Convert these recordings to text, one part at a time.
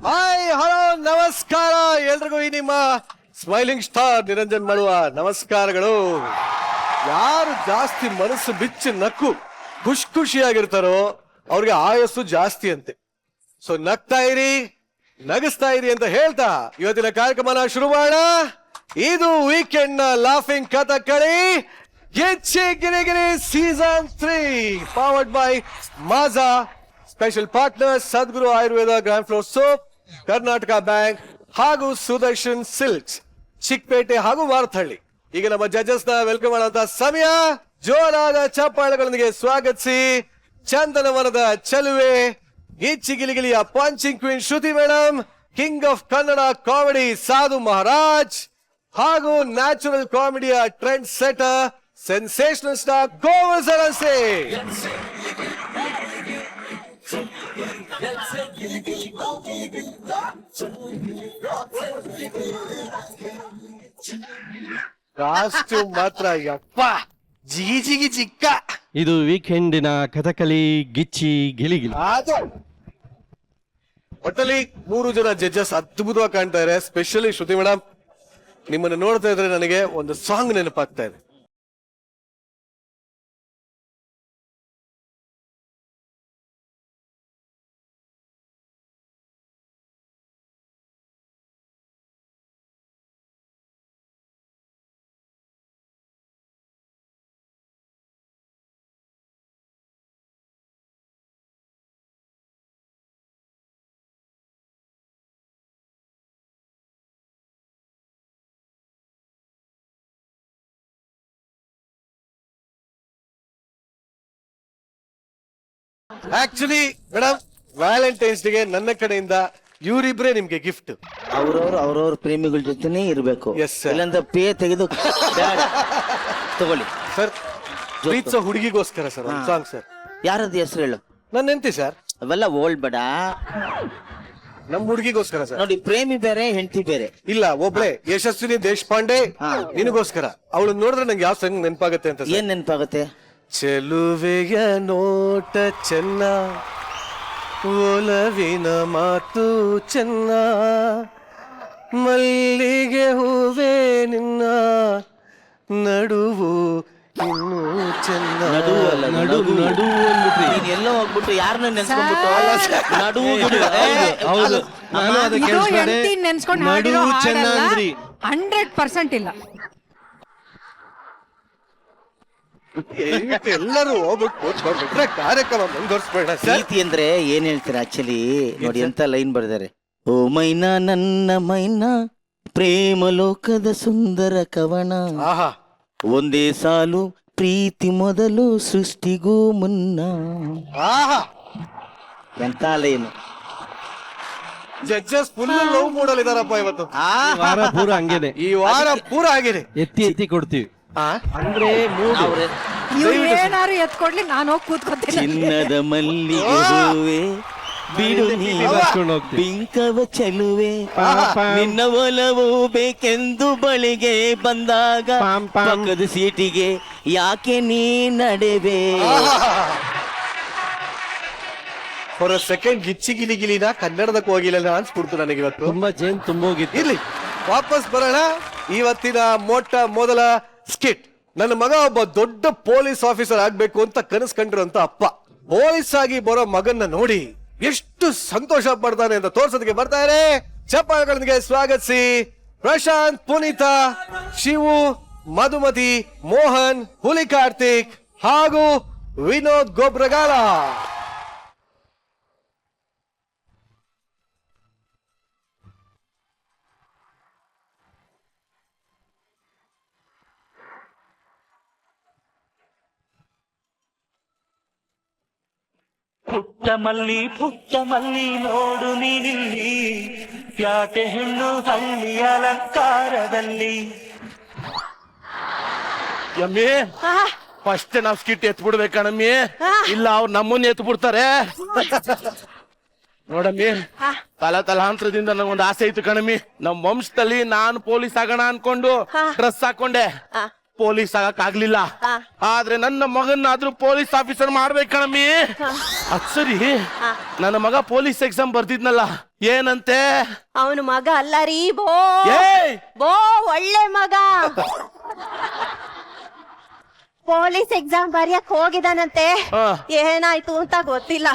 Hi hello ನಮಸ್ಕಾರ ಎಲ್ರಿಗೂ ಈ ನಿಮ್ಮ ಸ್ಮೈಲಿಂಗ್ ಸ್ಟಾರ್ ನಿರಂಜನ್ ಮಾಡುವ ನಮಸ್ಕಾರಗಳು. ಯಾರು ಜಾಸ್ತಿ ಮನಸ್ಸು ಬಿಚ್ಚಿ ನಕ್ಕು ಖುಷಿಯಾಗಿರ್ತಾರೋ ಅವ್ರಿಗೆ ಆಯಸ್ಸು ಜಾಸ್ತಿ ಅಂತೆ. ಸೊ ನಗ್ತಾ ಇರಿ, ನಗಿಸ್ತಾ ಇರಿ ಅಂತ ಹೇಳ್ತಾ ಇವತ್ತಿನ ಕಾರ್ಯಕ್ರಮನ ಶುರು ಮಾಡೋಣ. ಇದು ವೀಕೆಂಡ್ ನ laughing Kathakali Gicchi Girigiri season 3 powered by Maaza. Special partner Sadguru Ayurveda grand floor soap, Karnataka bank ಹಾಗೂ ಸುದರ್ಶನ್ ಸಿಲ್ಕ್ಸ್, ಚಿಕ್ಕಪೇಟೆ ಹಾಗೂ ವಾರಥಳ್ಳಿ. ಈಗ ನಮ್ಮ ಜಡ್ಜಸ್ ನ ವೆಲ್ಕಮ್ ಮಾಡುವಂತ ಸಮಯ. ಜೋರಾದ ಚಪ್ಪಾಳೆಗಳೊಂದಿಗೆ ಸ್ವಾಗತಿಸಿ ಚಂದನವನದ ಚಲುವೆ, ಗಿಚ್ಚಿ ಗಿಲಿಗಿಲಿಯ punching queen Shruti madam, king of Kannada comedy Sadhu Maharaj ಹಾಗೂ ನ್ಯಾಚುರಲ್ ಕಾಮಿಡಿಯ trend setter sensational star Govind ಸರಸೆ. ಕಾಸ್ಟ್ಯೂಮ್ ಮಾತ್ರ ಯಪ್ಪ ಜಿಗಿ ಚಿಕ್ಕ. ಇದು ವೀಕೆಂಡಿನ ಕಥಕಳಿ ಗಿಚ್ಚಿ ಗಿಲಿಗಿಲಿ. ಒಟ್ಟಲ್ಲಿ 3 ಜನ ಜಡ್ಜಸ್ ಅದ್ಭುತವಾಗಿ ಕಾಣ್ತಾ ಇದ್ದಾರೆ. ಸ್ಪೆಷಲಿ ಶ್ರುತಿ ಮೇಡಮ್, ನಿಮ್ಮನ್ನು ನೋಡ್ತಾ ಇದ್ರೆ ನನಗೆ ಒಂದು ಸಾಂಗ್ ನೆನಪಾಗ್ತಾ ಇದೆ. ಆಕ್ಚುಲಿ ಮೇಡಮ್, ವ್ಯಾಲೆಂಟೈನ್ಸ್ ಡೇಗೆ ನನ್ನ ಕಡೆಯಿಂದ ಇವರಿಬ್ರೆ ನಿಮ್ಗೆ ಗಿಫ್ಟ್. ಅವ್ರವ್ರ ಪ್ರೇಮಿಗಳ ಜೊತೆನೇ ಇರ್ಬೇಕು. Yes, sir. ಇಲ್ಲಂದ್ರೆ ಪೇ ತೆಗೆದು ತಗೊಳ್ಳಿ ಸರ್. ಪ್ರೀತ್ಸೋ ಹುಡುಗಿಗೋಸ್ಕರ ಸರ್ ಒಂದು ಸಾಂಗ್ ಸರ್. ಯಾರದ್ದು ಹೆಸರು ಹೇಳು? ನನ್ನ ಹೆಂಡತಿ ಸರ್. ಅವೆಲ್ಲ ಓಲ್ಡ್ ಬೇಡ. ನಮ್ ಹುಡುಗಿಗೋಸ್ಕರ ಸರ್. ನೋಡಿ, ಪ್ರೇಮಿ ಬೇರೆ ಹೆಂಡತಿ ಬೇರೆ. ಇಲ್ಲ, ಒಬ್ಳೆ ಯಶಸ್ವಿನಿ ದೇಶಪಾಂಡೆ ನಿನಗೋಸ್ಕರ. ಅವಳು ನೋಡಿದ್ರೆ ನಂಗೆ ಯಾವ ಸಾಂಗ್ ನೆನಪಾಗತ್ತೆ ಅಂತ. ಏನ್ ನೆನಪಾಗುತ್ತೆ? ಚೆಲುವೆಯ ನೋಟ ಚೆನ್ನ, ಒಲವಿನ ಮಾತು ಚೆನ್ನ, ಮಲ್ಲಿಗೆ ಹೂವೇ ನಿನ್ನ ನಡುವು ಇನ್ನು ಚೆನ್ನ. ನೀನ್ ಎಲ್ಲೋ ಹೋಗ್ಬಿಟ್ಟು ಯಾರನ್ನ ನೆನ್ಸ್ಕೊಂಡ್ಬಿಟ್ಟು ನಡುವು ಹೌದು, ನಾನು ಅದಕ್ಕೆ ನೆನ್ಸ್ಕೊಂಡು ಹಾಡಿರೋ ಹಾಡಲ್ಲ 100% ಇಲ್ಲ. ಎಲ್ಲರೂ ಹೋಗ್ಬಿಟ್ಟು ಕಾರ್ಯಕ್ರಮ ಮುಂದುವರಿಸ್ಬೇಡ ಸರ್. ಪ್ರೀತಿ ಅಂದ್ರೆ ಏನ್ ಹೇಳ್ತೀರಾ? ಆಕ್ಚುಲಿ ನೋಡಿ ಎಂತ ಲೈನ್ ಬರ್ದಾರೆ. ಓ ಮೈನಾ ನನ್ನ ಮೈನಾ, ಪ್ರೇಮ ಲೋಕದ ಸುಂದರ ಕವನ, ಆಹಾ, ಒಂದೇ ಸಾಲು ಪ್ರೀತಿ ಮೊದಲು ಸೃಷ್ಟಿಗೂ ಮುನ್ನ. ಆಹಾ, ಎಂತ ಲೈನ್! ಜಡ್ಜಸ್ ಫುಲ್ ಲವ್ ಮೂಡಲ್ ಇದಾರಪ್ಪ ಇವತ್ತು. ವಾರ ಪೂರ ಹಂಗೇನೆ, ಈ ವಾರ ಪೂರ ಆಗಿದೆ. ಎತ್ತಿ ಕೊಡ್ತೀವಿ ಅಂದ್ರೆ ಇವ್ರು ಏನಾರು ಎತ್ಕೊಡ್ಲಿ, ನಾನು ಹೋಗಿ ಕೂತ್ಕೊತೀನಿ. ಚಿನ್ನದ ಮಲ್ಲಿಗೆ ಹೂವೆ ಬಿಡು ಬಿಂಕವ ಚೆಲುವೆ, ನಿನ್ನ ಒಲವು ಬೇಕೆಂದು ಬಳಿಗೆ ಬಂದಾಗ ಪಕ್ಕದ ಸೀಟಿಗೆ ಯಾಕೆ ನೀ ನಡೆವೆ. ಫಾರ್ ಅ ಸೆಕೆಂಡ್ ಗಿಚ್ಚಿ ಗಿಲಿಗಿಲಿನ ಕನ್ನಡದಕ್ಕೆ ಹೋಗಿಲ್ಲ ಅನ್ಸ್ಬಿಡ್ತು ನನಗೆ ಇವತ್ತು. ತುಂಬಾ ಜೇನ್ ತುಂಬೋಗಿತ್ತು. ಇರ್ಲಿ, ವಾಪಸ್ ಬರೋಣ. ಇವತ್ತಿನ ಮೊದಲ ಸ್ಕಿಟ್. ನನ್ನ ಮಗ ಒಬ್ಬ ದೊಡ್ಡ ಪೊಲೀಸ್ ಆಫೀಸರ್ ಆಗ್ಬೇಕು ಅಂತ ಕನಸು ಕಂಡಿರುವಂತ ಅಪ್ಪ, ಪೊಲೀಸ್ ಆಗಿ ಬರೋ ಮಗನ್ನ ನೋಡಿ ಎಷ್ಟು ಸಂತೋಷ ಪಡ್ತಾನೆ ಅಂತ ತೋರ್ಸೋದಕ್ಕೆ ಬರ್ತಾರೆ. ಚಪ್ಪಾಳೆಗಳೊಂದಿಗೆ ಸ್ವಾಗತಿಸಿ ಪ್ರಶಾಂತ್, ಪುನೀತಾ, ಶಿವು, ಮಧುಮತಿ, ಮೋಹನ್, ಹುಲಿ ಕಾರ್ತಿಕ್ ಹಾಗೂ ವಿನೋದ್ ಗೊಬ್ರಗಾಲ. ಪುಟ್ಟ ಮಲ್ಲಿ ನೋಡು ನೀನಿಲ್ಲಿ, ಪ್ಯಾಟೆ ಹೆಣ್ಣು ಹಳ್ಳಿ ಅಲಂಕಾರದಲ್ಲಿ. ಯಮ್ಮಿ, ಫಸ್ಟ್ ನಾವ್ ಸ್ಕಿಟ್ ಎತ್ಬಿಡ್ಬೇಕಣಮ್ಮಿ, ಇಲ್ಲ ಅವ್ರು ನಮ್ಮನ್ನ ಎತ್ಬಿಡ್ತಾರೆ. ನೋಡಮ್ಮಿ, ತಲಾಂತರದಿಂದ ನಂಗೊಂದು ಆಸೆ ಇತ್ತು ಕಣಮ್ಮಿ. ನಮ್ ವಂಶದಲ್ಲಿ ನಾನು ಪೊಲೀಸ್ ಆಗೋಣ ಅನ್ಕೊಂಡು ಡ್ರೆಸ್ ಹಾಕೊಂಡೆ. ಪೊಲೀಸ್ ಆಗಕ್ ಆಗ್ಲಿಲ್ಲ, ಆದ್ರೆ ನನ್ನ ಮಗನಾದ್ರೂ ಪೊಲೀಸ್ ಆಫೀಸರ್ ಮಾಡ್ಬೇಕು ಕಣಮ್ಮಿ. ಅದ್ ಸರಿ, ನನ್ನ ಮಗ ಪೊಲೀಸ್ ಎಕ್ಸಾಮ್ ಬರ್ದಿದ್ನಲ್ಲ, ಏನಂತೆ? ಅವನು ಮಗ ಅಲ್ಲ ರೀ, ಬೋ ಏಯ್! ಬೋ ಒಳ್ಳೆ ಮಗ. ಪೊಲೀಸ್ ಎಕ್ಸಾಮ್ ಬರೆಯಕ್ ಹೋಗಿದಾನಂತೆ. ಹಾ. ಏನಾಯ್ತು ಅಂತ ಗೊತ್ತಿಲ್ಲ.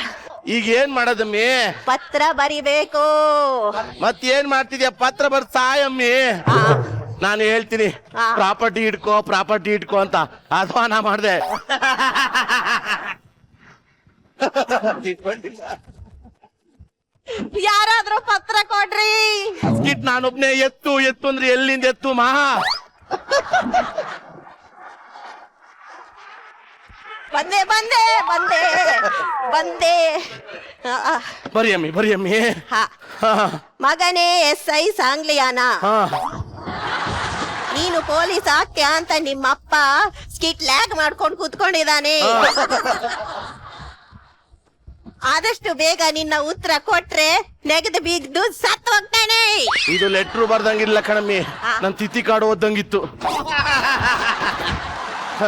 ಈಗ ಏನ್ ಮಾಡೋದಮ್ಮಿ? ಪತ್ರ ಬರಿಬೇಕು. ಮತ್ತೇನ್ ಮಾಡ್ತಿದ್ಯಾ? ಪತ್ರ ಬರ್ ಸಾಯಮ್ಮಿ. ನಾನು ಹೇಳ್ತೀನಿ, ಪ್ರಾಪರ್ಟಿ ಇಟ್ಕೋ ಅಂತ. ಅಥವಾ ನಾ ಮಾಡ್ದೆ. ಯಾರಾದ್ರೂ ಪತ್ರ ಕೊಡ್ರಿ. ಸ್ಕಿಟ್ ನಾನೊಬ್ನೇ ಎತ್ತು ಅಂದ್ರೆ ಎಲ್ಲಿಂದ ಎತ್ತು ಮಾ? ಬಂದೆ ಬಂದೆ ಬಂದೆ ಬಂದೆ. ಬರಿಯಮ್ಮಿ. ಹಾ. ಮಗನೇ SI ಸಾಂಗ್ಲಿಯಾನ, ನೀನು ಪೊಲೀಸ್ ಆಗ್ತ್ಯಾ ಅಂತ ನಿಮ್ಮಪ್ಪ ಸ್ಕಿಟ್ ಲ್ಯಾಗ್ ಮಾಡ್ಕೊಂಡು ಕೂತ್ಕೊಂಡಿದ್ದಾನೆ. ಆದಷ್ಟು ಬೇಗ ನಿನ್ನ ಉತ್ತರ ಕೊಟ್ರೆ ನೆಗೆದು ಬಿದ್ದು ಸತ್ತು ಹೋಗ್ತಾನೆ. ಇದು ಲೆಟ್ರು ಬರ್ದಂಗಿಲ್ಲ ಕಣಮ್ಮಿ, ನನ್ ತಿಥಿ ಕಾಡು ಓದಂಗಿತ್ತು.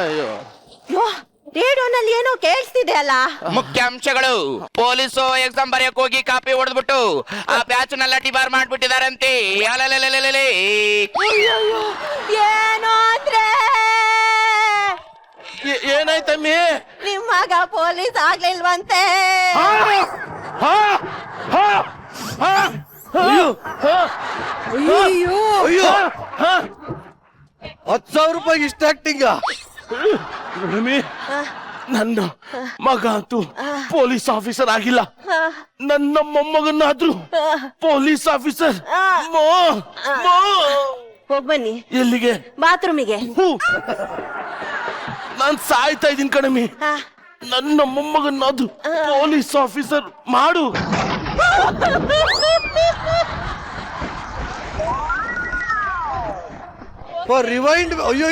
ಅಯ್ಯೋ, ರೇಡಿಯೋನಲ್ಲಿ ಏನೋ ಕೇಳಿಸ್ತಿದೆ ಅಲ್ಲ. ಮುಖ್ಯಾಂಶಗಳು: ಪೊಲೀಸು ಎಕ್ಸಾಮ್ ಬರೆಯಕ್ ಹೋಗಿ ಕಾಪಿ ಹೊಡೆದ್ಬಿಟ್ಟು ಆ ಬ್ಯಾಚ್ ನೆಲ್ಲ ಡಿಬಾರ್ ಮಾಡ್ಬಿಟ್ಟಿದಾರಂತೆ. ಏನೋ ಅಂದ್ರೆ ಏನಾಯ್ತಮ್ಮಿ? ನಿಮ್ ಮಗ ಪೊಲೀಸ್ ಆಗ್ಲಿಲ್ವಂತೆ. ಅಯ್ಯೋ 10,000 ರೂಪಾಯಿ ಇಷ್ಟ ಆಕ್ಟಿಂಗ? ನನ್ನ ಮಗ ಅಂತೂ ಪೊಲೀಸ್ ಆಫೀಸರ್ ಆಗಿಲ್ಲ, ನನ್ನ ಮೊಮ್ಮಗನಾದ್ರೂ ಪೊಲೀಸ್ ಆಫೀಸರ್. ಹೋಗ್ ಬನ್ನಿ. ಎಲ್ಲಿಗೆ? ಬಾತ್ರೂಮಿಗೆ. ನಾನ್ ಸಾಯ್ತಾ ಇದೀನಿ ಕಣಮ್ಮಿ. ನನ್ನ ಮೊಮ್ಮಗನಾದ್ರೂ ಪೊಲೀಸ್ ಆಫೀಸರ್ ಮಾಡು. ರಿವೈಂಡ್. ಅಯ್ಯೋ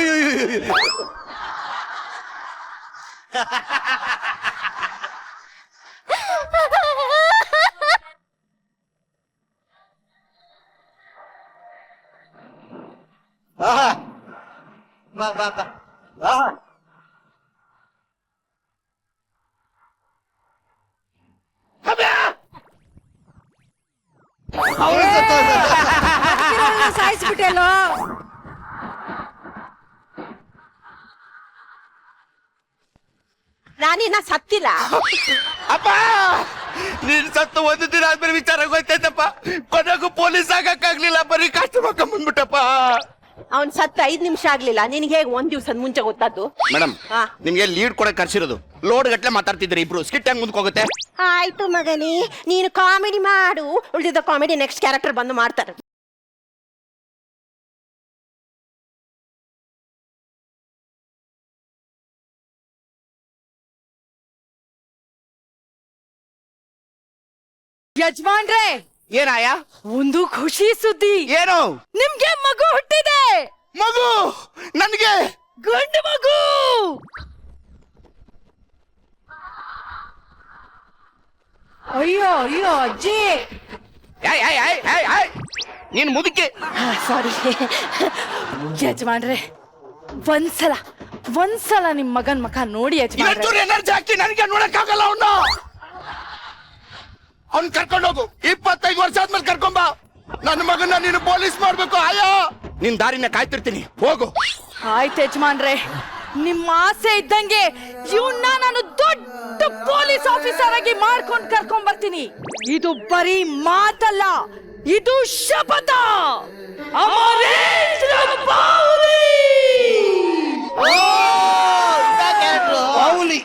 ಸಾಯಿಸ್ಬಿಟ್ಟೆಲ್ಲೋ. ನಾನಿನ್ನ ಸತ್ತಿಲ್ಲ. ಅಪ್ಪ, ನೀನ್ ಸತ್ತು ಒಂದು ದಿನ ಆದ್ಮೇಲೆ ವಿಚಾರ ಗೊತ್ತಾಯ್ತಪ್ಪ. ಕೊನೆಗೂ ಪೊಲೀಸ್ ಆಗಕ್ಕಾಗ್ಲಿಲ್ಲ, ಬರೀ ಕಷ್ಟ ಬಂದ್ಬಿಟ್ಟಪ್ಪ. ಅವ್ನ್ ಸತ್ತ 5 ನಿಮಿಷ ಆಗ್ಲಿಲ್ಲ, ನಿನಗೆ ಹೇಗೆ 1 ದಿವಸದ ಮುಂಚೆ ಗೊತ್ತಾದ್ದು? ಮೇಡಮ್, ನಿಮ್ಗೆ ಲೀಡ್ ಕೊಡಕ್ ಕರ್ಸಿರೋದು. ಲೋಡ್ ಗಟ್ಲೆ ಮಾತಾಡ್ತಿದ್ರಿ ಇಬ್ರು. ಸ್ಕಿಟ್ ಹೆಂಗ್ ಮುಂದಕ್ಕೆ ಹೋಗುತ್ತೆ? ಆಯ್ತು ಮಗನೇ, ನೀನು ಕಾಮಿಡಿ ಮಾಡು, ಉಳಿದಿದ್ದ ಕಾಮಿಡಿ ನೆಕ್ಸ್ಟ್ ಕ್ಯಾರೆಕ್ಟರ್ ಬಂದು ಮಾಡ್ತಾರೆ. ಯಜಮಾನ್ರೆ, ಏನಾಯ? ಒಂದು ಖುಷಿ ಸುದ್ದಿ. ಏನು? ನಿಮ್ಗೆ ಮಗು ಹುಟ್ಟಿದೆ. ಮಗು? ನನ್ಗೆ ಗಂಡು ಮಗು. ಅಯ್ಯೋ ಅಜ್ಜಿ. ನೀನ್ ಮುದುಕಿ. ಸಾರಿ ಯಜಮಾನ್ರೆ, ಒಂದ್ಸಲ ನಿಮ್ ಮಗನ್ ಮಖ ನೋಡಿ ಯಜಮಾನ್ರೆ. ಎನರ್ಜಿ ಹಾಕಿ ನನಗೆ ನೋಡಕ್ಕಾಗಲ್ಲ. ಅವ್ನ್ ಕರ್ಕೊಂಡೋಗು. 25 ವರ್ಷ ಆದ್ಮೇಲೆ ಕರ್ಕೊಂಬ. ನನ್ನ ಮಗನ್ನ ನೀನು ಪೊಲೀಸ್ ಮಾಡ್ಬೇಕು. ಆಯಾ, ನಿನ್ ದಾರಿನ ಕಾಯ್ತಿರ್ತೀನಿ, ಹೋಗು. ಆಯ್ತು ಯಜಮಾನ್ರೆ, ನಿಮ್ಮ ಆಸೆ ಇದ್ದಂಗೆ ಇವನ್ನ ನಾನು ದೊಡ್ಡ ಪೊಲೀಸ್ ಆಫೀಸರ್ ಆಗಿ ಮಾಡ್ಕೊಂಡು ಕರ್ಕೊಂಡ್ ಬರ್ತೀನಿ. ಇದು ಬರೀ ಮಾತಲ್ಲ, ಇದು ಶಪಥ. ಅಮರೇಂದ್ರ ಬಾವುಲಿ. ಬಾವುಲಿ.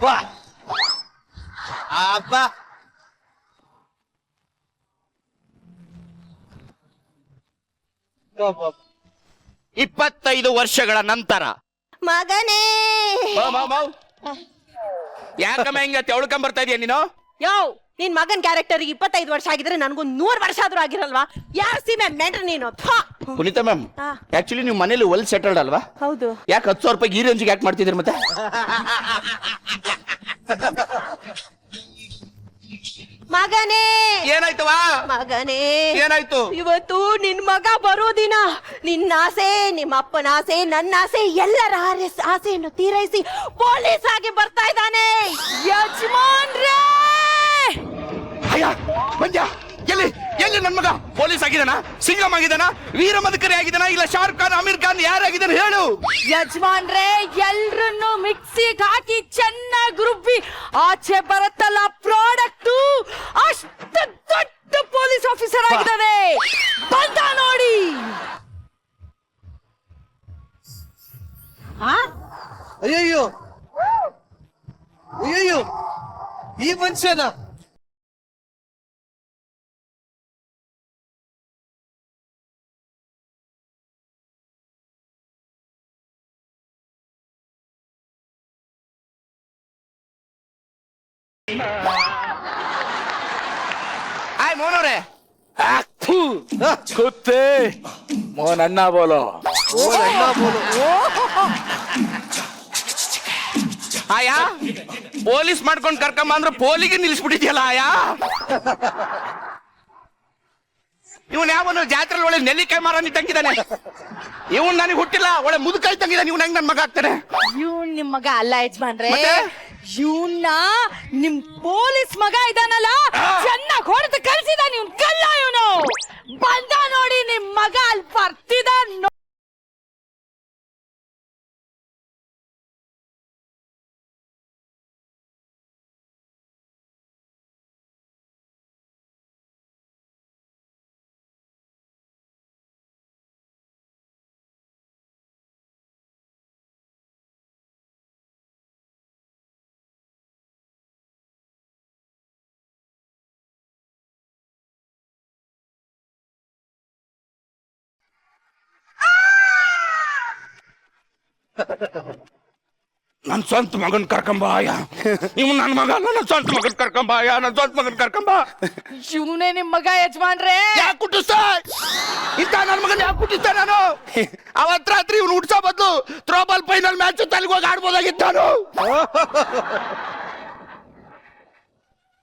ವಾ ಅಪ್ಪ, 25 ವರ್ಷಗಳ ನಂತರ ಮಗನೇ. ಯಾಕಮ್ಮ ಹಿಂಗ ತೆವಳ್ಕೊಂಡ್ ಬರ್ತಾ ಇದೀಯ ನೀನು? ಯೋ, ನಿನ್ ಮಗನ್ ಕ್ಯಾರೆಕ್ಟರ್ 25 ವರ್ಷ ಆಗಿದ್ರೆ ನನಗೂ 100 ವರ್ಷ ಆದ್ರೂ ಆಗಿರಲ್ವಾ? ಯಾರು ಸೀಮೆ ಮೆಂಟ್ರಿ ನೀನು? ಪುನೀತ ಮ್ಯಾಮ್, ಆಕ್ಚುಲಿ ನೀವು ಮನೇಲಿ ವೆಲ್ ಸೆಟಲ್ಡ್ ಅಲ್ವಾ? ಹೌದು. ಯಾಕೆ 10,000 ರೂಪಾಯಿ ಈ ರೇಂಜ್ಗೆ ಯಾಕೆ ಮಾಡ್ತಿದ್ರಿ ಮತ್ತೆ? ಮಗ ಮಗನೇ ಏನಾಯ್ತವಾ ಮಗನೇ ಏನಾಯ್ತು ಇವತ್ತು ನಿನ್ ಮಗ ಬರೋ ದಿನ ನಿನ್ನ ಆಸೆ ನಿಮ್ಮ ಅಪ್ಪನ ಆಸೆ ನನ್ನ ಆಸೆ ಎಲ್ಲರ ಆಸೆಯನ್ನು ತೀರೈಸಿ ಪೊಲೀಸ್ ಆಗಿ ಬರ್ತಾ ಇದ್ದಾನೆ. ಯಜಮಾನ್ರೇ ಅಯ್ಯ ಮಂಜ ಎಲ್ಲಿ ಎಲ್ಲಿ ನನ್ ಮಗ ಪೊಲೀಸ್ ಆಗಿದಾನ, ಸಿಂಗಮ್ ಆಗಿದಾನ, ವೀರ ಮದಕರಿ ಆಗಿದಾನ, ಇಲ್ಲ ಶಾರುಖ್ ಖಾನ್ ಅಮೀರ್ ಖಾನ್ ಯಾರಾಗಿದ್ದಾನೆ ಹೇಳು. ಯಜಮಾನ್ರೇ ಎಲ್ರನ್ನು ಮಿಕ್ಸಿಗೆ ಹಾಕಿ ಚೆನ್ನಾಗಿ ರುಬ್ಬಿ ಆಚೆ ಬರುತ್ತಲ್ಲ ಪ್ರಾಡಕ್ಟ್ ಅಷ್ಟು ದೊಡ್ಡ ಪೊಲೀಸ್ ಆಫೀಸರ್ ಆಗಿದ್ದಾನೆ. ಬಂದ ನೋಡಿ. ಅಯ್ಯಯ್ಯೋ ಅಯ್ಯಯ್ಯೋ ಈ ಮನುಷ್ಯನ ಆಯ್ ಮೋನವ್ರೆ ಕುತ್ತೆ ಮೋನ್ ಅಣ್ಣ ಬೋಲೋ. ಆಯಾ ಪೊಲೀಸ್ ಮಾಡ್ಕೊಂಡ್ ಕರ್ಕೊಂಬ ಅಂದ್ರೆ ಪೋಲಿಗೆ ನಿಲ್ಲಿಸ್ಬಿಟ್ಟಿದ್ಯಲ್ಲ ಆಯಾ. ಇವನ್ ಯಾವನು ಜಾತ್ರೆ ಒಳ್ಳೆ ನೆಲ್ಲಿಕಾಯಿ ಮಾರ ತಂಗಿದ್ದಾನೆ. ಇವನ್ ನನಗೆ ಹುಟ್ಟಿಲ್ಲ, ಒಳ್ಳೆ ಮುದುಕಾಯಿ ತಂಗಿದ್ದಾನೆ. ಇವನ್ ಹೆಂಗ್ ನನ್ ಮಗ ಆಗ್ತಾನೆ? ಇವ್ನ್ ನಿಮ್ ಮಗ ಅಲ್ಲ ಯಜಮಾನ್ರೆ, ಮತ್ತೆ? ಇವ್ನ ನಿಮ್ ಪೊಲೀಸ್ ಮಗ ಇದಾನಲ್ಲ ಚೆನ್ನಾಗಿ ಹೊಡೆದು ಕಳ್ಸಿದಾನ. ಇವ್ನ್ ಕಲ್ಲ ಇವನು. ಬಂದ ನೋಡಿ ನಿಮ್ ಮಗ ಅಲ್ಲಿ ಬರ್ತಿದ. ನನ್ ಸ್ವಂತ ಮಗನ್ ಕರ್ಕೊಂಬ ಆಯ. ಇವ್ ನನ್ ಮಗ ಅಲ್ಲ, ನನ್ ಸ್ವಂತ ಮಗನ್ ಕರ್ಕೊಂಬ ಆಯ, ನನ್ ಸ್ವಂತ ಮಗನ್ ಕರ್ಕೊಂಬ. ಇವನೇ ನಿಮ್ ಮಗ ಯಜಮಾನ್ರೆ. ಯಾಕೆ ಹುಟ್ಟಿಸ್ತಾ ಇಂತ ನನ್ ಮಗನ್ ಯಾಕೆ ಹುಟ್ಟಿಸ್ತಾ ನಾನು? ಅವತ್ ರಾತ್ರಿ ಇವ್ನು ಹುಡ್ಸೋ ಬದ್ಲು ಥ್ರೋಬಾಲ್ ಫೈನಲ್ ಮ್ಯಾಚ್ ತಲೆಗೆ ಹೋಗಿ ಆಡ್ಬೋದಾಗಿತ್ತು ನಾನು.